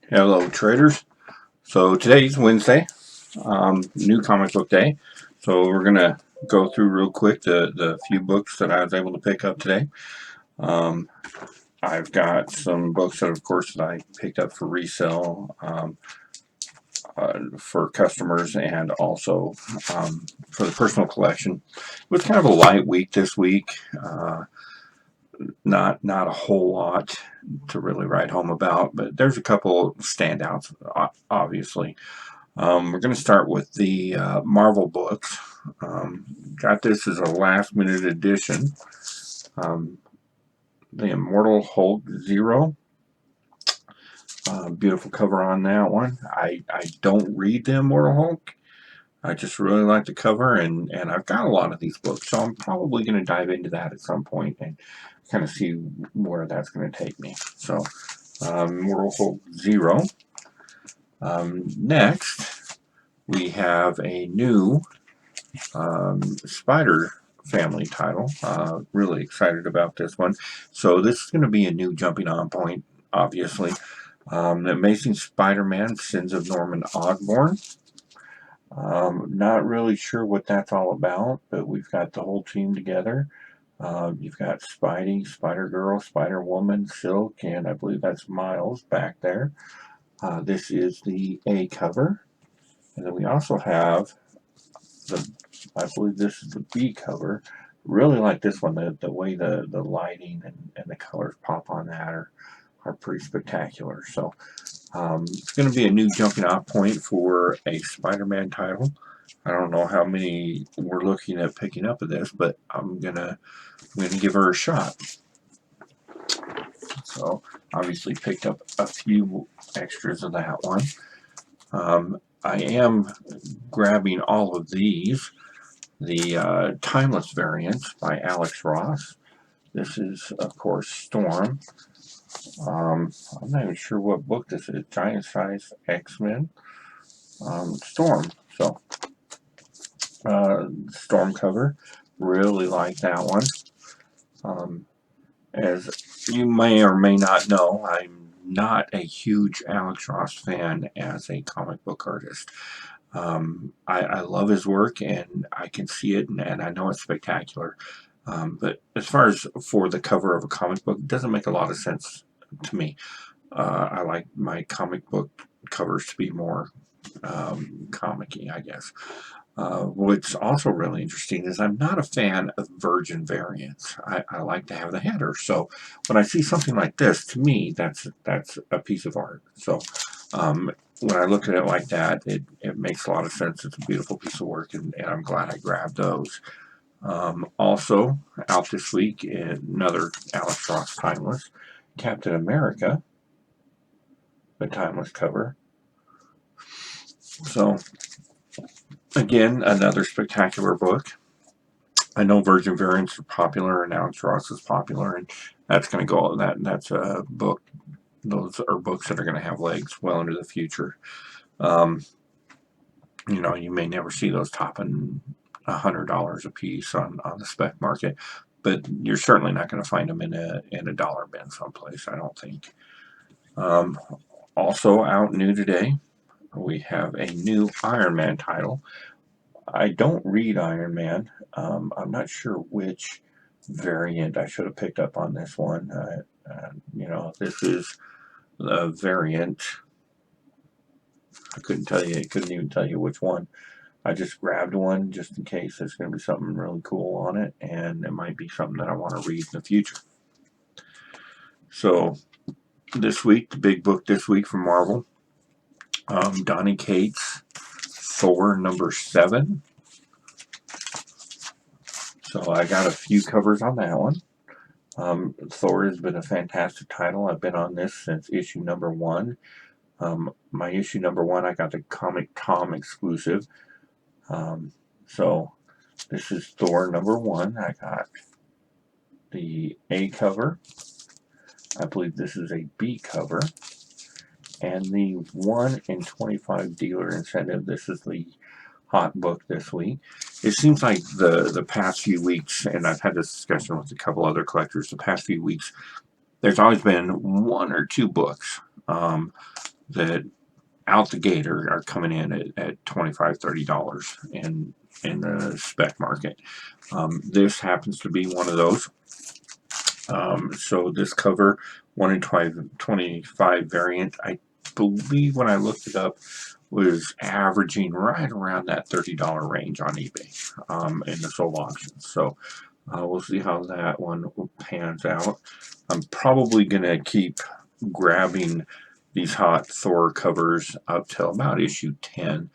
Hello, traders. So today's Wednesday, new comic book day. So we're gonna go through real quick the few books that I was able to pick up today. Um, I've got some books that, of course, that I picked up for resale for customers and also for the personal collection. It was kind of a light week this week. Not a whole lot to really write home about, but there's a couple standouts, obviously. We're going to start with the Marvel books. Got this as a last minute edition. Um, the Immortal Hulk Zero. Beautiful cover on that one. I don't read the Immortal Hulk. I just really like the cover, and I've got a lot of these books, so I'm probably going to dive into that at some point and kind of see where that's going to take me. So, Immortal Hulk Zero. Next, we have a new Spider family title. Really excited about this one. So this is going to be a new jumping on point, obviously. The Amazing Spider-Man, Sins of Norman Osborn. Not really sure what that's all about, but we've got the whole team together. You've got Spidey, Spider-Girl, Spider-Woman, Silk, and I believe that's Miles back there. This is the A cover. And then we also have I believe this is the B cover. Really like this one. The way the lighting and the colors pop on that are pretty spectacular. So it's going to be a new jumping off point for a Spider-Man title. I don't know how many we're looking at picking up of this, but I'm gonna give her a shot. So obviously picked up a few extras of that one. I am grabbing all of these. The Timeless variant by Alex Ross. This is, of course, Storm. I'm not even sure what book this is. Giant Size X-Men. Storm. So, Storm cover. Really like that one. Um, as you may or may not know, I'm not a huge Alex Ross fan as a comic book artist. I love his work and I can see it and I know it's spectacular. But as far as for the cover of a comic book, it doesn't make a lot of sense to me. I like my comic book covers to be more comic-y, I guess. What's also really interesting is I'm not a fan of virgin variants. I like to have the header. So when I see something like this, to me, that's a piece of art. So um, when I look at it like that, it makes a lot of sense. It's a beautiful piece of work, and I'm glad I grabbed those. Also out this week, another Alex Ross Timeless, Captain America, the Timeless cover. So again, another spectacular book. I know Virgin variants are popular, and Alex Ross is popular, and that's going to go. That's a book. Those are books that are going to have legs well into the future. Um, you may never see those topping $100 a piece on the spec market, but you're certainly not going to find them in a dollar bin someplace. I don't think. Um, Also out new today, we have a new Iron Man title. I don't read Iron Man. I'm not sure which variant I should have picked up on this one. This is the variant. I couldn't tell you. I couldn't even tell you which one. I just grabbed one just in case there's going to be something really cool on it, and it might be something that I want to read in the future. So this week, the big book this week from Marvel, Donny Cates, Thor #7. So I got a few covers on that one. Thor has been a fantastic title. I've been on this since issue #1. My issue #1, I got the Comic Tom exclusive. So this is Thor #1. I got the A cover. I believe this is a B cover. And the 1 in 25 dealer incentive. This is the hot book this week. It seems like the past few weeks, and I've had this discussion with a couple other collectors, the past few weeks, there's always been one or two books that out the gate are coming in at $25, $30 in the spec market. This happens to be one of those. So this cover 1 in 25 variant, I believe when I looked it up, was averaging right around that $30 range on eBay in the sold auctions. So we'll see how that one pans out. I'm probably going to keep grabbing these hot Thor covers up till about issue 10.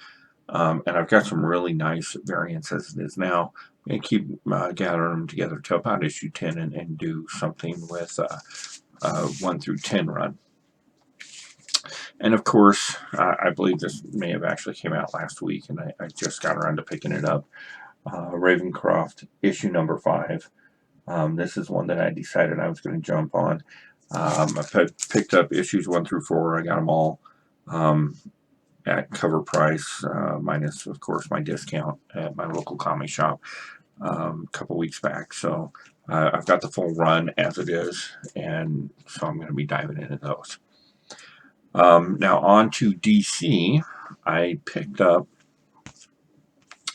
And I've got some really nice variants as it is now. I'm going to keep gathering them together till about issue 10 and do something with 1 through 10 run. And of course, I believe this may have actually came out last week, and I just got around to picking it up. Ravencroft, issue number 5. This is one that I decided I was going to jump on. I picked up issues 1 through 4. I got them all at cover price, minus, of course, my discount at my local comic shop a couple weeks back. So I've got the full run as it is, and so I'm going to be diving into those. Now on to DC. I picked up,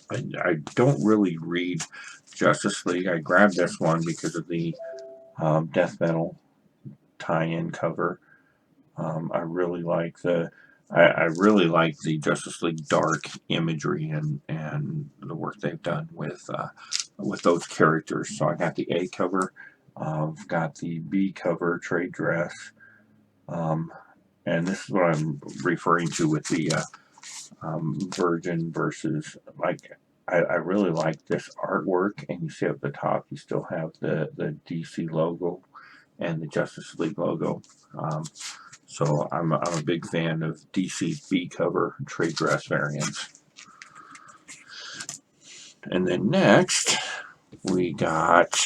I don't really read Justice League. I grabbed this one because of the Death Metal tie-in cover. I really like the Justice League Dark imagery and the work they've done with those characters. So I got the A cover, I've got the B cover, trade dress, and this is what I'm referring to with the Virgin versus, like, I really like this artwork, and you see at the top you still have the DC logo and the Justice League logo. So I'm a big fan of DC B cover trade dress variants. And then next we got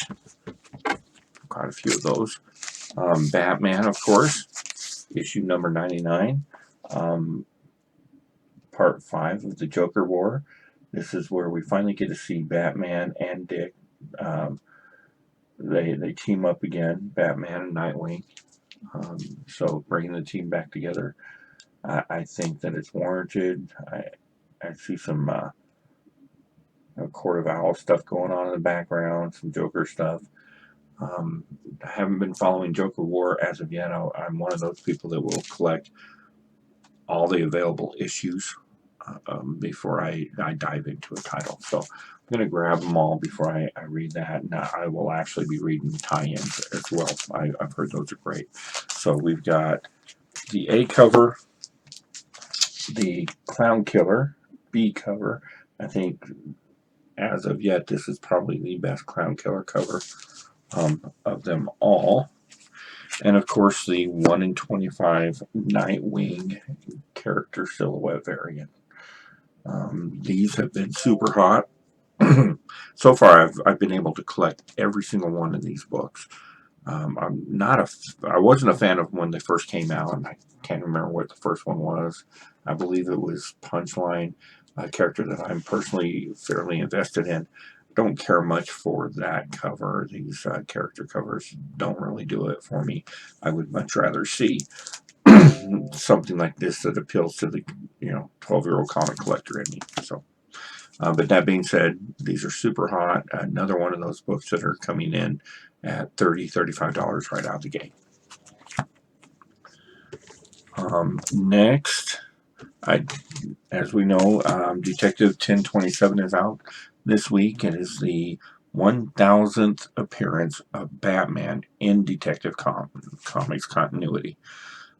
quite a few of those. Batman, of course, issue number 99, part 5 of the Joker War. This is where we finally get to see Batman and Dick. They team up again, Batman and Nightwing. So bringing the team back together, I think that it's warranted. I see some Court of Owls stuff going on in the background, some Joker stuff. I haven't been following Joker War as of yet. I'm one of those people that will collect all the available issues before I dive into a title. So I'm going to grab them all before I read that. And I will actually be reading tie-ins as well. I've heard those are great. So we've got the A cover, the Clown Killer B cover. I think as of yet this is probably the best Clown Killer cover of them all. And of course the 1 in 25 Nightwing character silhouette variant. These have been super hot. So far I've been able to collect every single one of these books. I wasn't a fan of them when they first came out, and I can't remember what the first one was. I believe it was Punchline, a character that I'm personally fairly invested in. Don't care much for that cover. These character covers don't really do it for me. I would much rather see something like this that appeals to the 12-year-old comic collector in me. So, but that being said, these are super hot. Another one of those books that are coming in at $30, $35 right out the gate. Next, as we know, Detective 1027 is out this week. It is the 1000th appearance of Batman in Detective Comics continuity.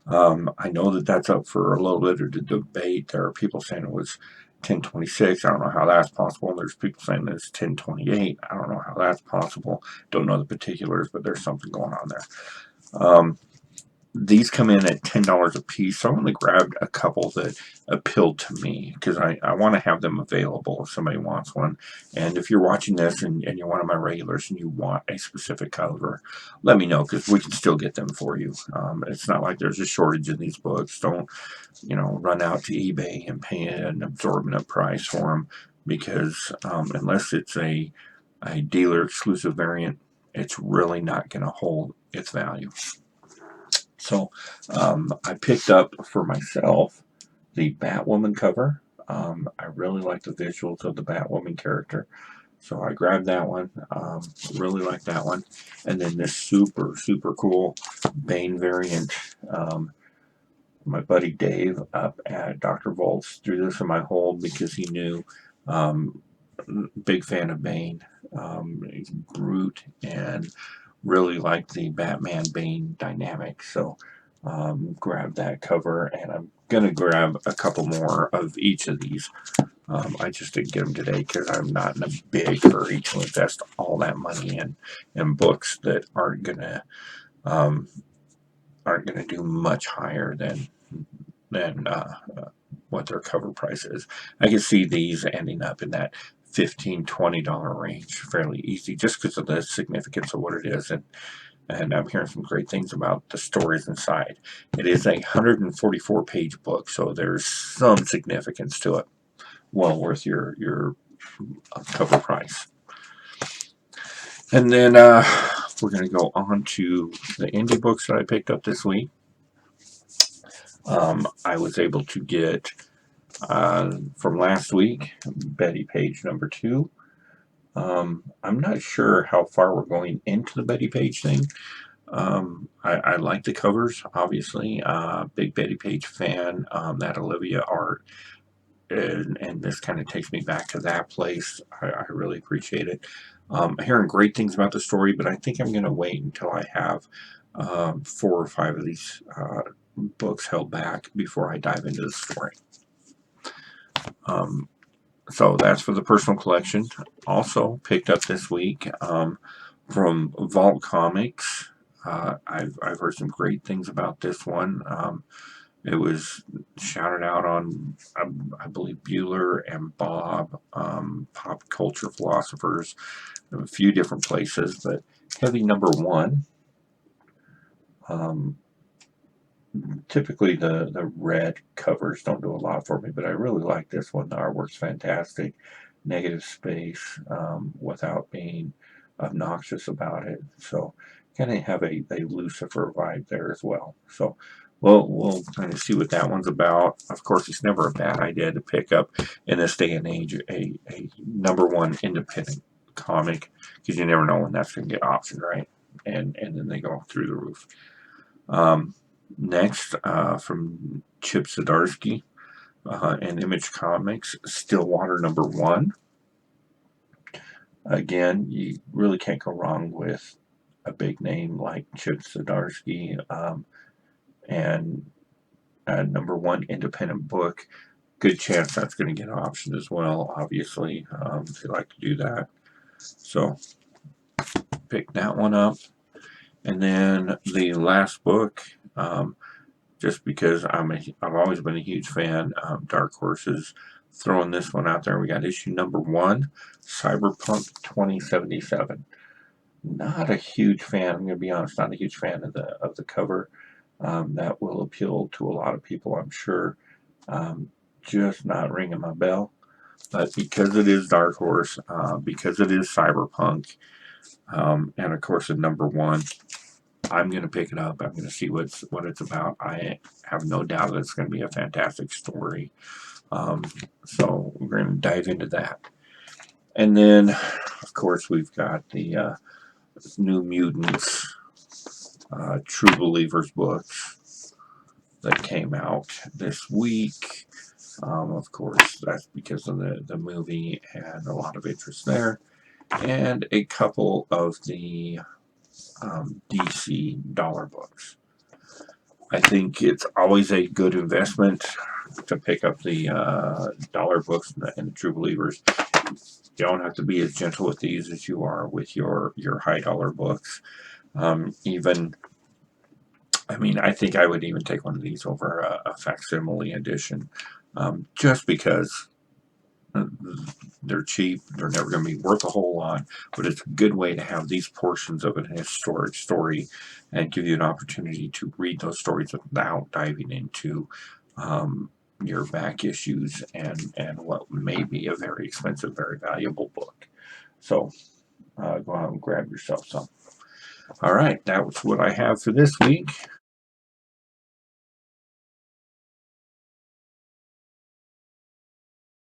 I know that that's up for a little bit of debate. There are people saying it was 1026. I don't know how that's possible. There's people saying it's 1028. I don't know how that's possible. Don't know the particulars, but there's something going on there. These come in at $10 a piece. So I only grabbed a couple that appealed to me because I want to have them available if somebody wants one. And if you're watching this and you're one of my regulars and you want a specific cover, let me know because we can still get them for you. It's not like there's a shortage of these books. Don't run out to eBay and pay an exorbitant price for them because unless it's a dealer exclusive variant, it's really not going to hold its value. So I picked up for myself the Batwoman cover. I really like the visuals of the Batwoman character. So I grabbed that one. Really like that one. And then this super cool Bane variant. My buddy Dave up at Dr. Volts threw this in my hold because he knew. Um, Big fan of Bane. He's Groot and really like the Batman Bane dynamic. So grab that cover, and I'm gonna grab a couple more of each of these. I just didn't get them today because I'm not in a big hurry to invest all that money in books that um, aren't gonna do much higher than what their cover price is. I can see these ending up in that $15–20 range fairly easy, just because of the significance of what it is, and I'm hearing some great things about the stories inside. It is a 144-page book, so there's some significance to it. Well worth your cover price. And then we're going to go on to the indie books that I picked up this week. I was able to get from last week Betty Page #2. I'm not sure how far we're going into the Betty Page thing. I like the covers, obviously. Big Betty Page fan. That Olivia art, and this kind of takes me back to that place. I really appreciate it. Hearing great things about the story, but I think I'm going to wait until I have 4 or 5 of these books held back before I dive into the story. So that's for the personal collection. Also picked up this week from Vault Comics. I've heard some great things about this one. It was shouted out on, I believe, Bueller and Bob, pop culture philosophers, in a few different places. But heavy #1. Typically, the red covers don't do a lot for me, but I really like this one. The artwork's fantastic. Negative space without being obnoxious about it. So kind of have a Lucifer vibe there as well. So we'll kind of see what that one's about. Of course, it's never a bad idea to pick up in this day and age a #1 independent comic, because you never know when that's going to get optioned, right? And then they go through the roof. Next, from Chip Zdarsky and Image Comics, Stillwater #1. Again, you really can't go wrong with a big name like Chip Zdarsky, and a #1 independent book. Good chance that's going to get optioned as well, obviously, if you like to do that. So pick that one up. And then the last book, just because I've always been a huge fan. Dark Horses throwing this one out there. We got issue #1, Cyberpunk 2077. Not a huge fan. I'm going to be honest. Not a huge fan of the cover. That will appeal to a lot of people, I'm sure. Just not ringing my bell. But because it is Dark Horse, because it is Cyberpunk, and of course at #1, I'm going to pick it up. I'm going to see what it's about. I have no doubt that it's going to be a fantastic story. So we're going to dive into that. And then, of course, we've got the New Mutants, True Believers books that came out this week. Of course, that's because of the movie and a lot of interest there. And a couple of the DC dollar books. I think it's always a good investment to pick up the dollar books and the True Believers. You don't have to be as gentle with these as you are with your high dollar books. Even, I mean, I think I would even take one of these over a facsimile edition, just because they're cheap. They're never going to be worth a whole lot, but it's a good way to have these portions of an historic story and give you an opportunity to read those stories without diving into your back issues and what may be a very expensive, very valuable book. So go out and grab yourself some. All right, that was what I have for this week.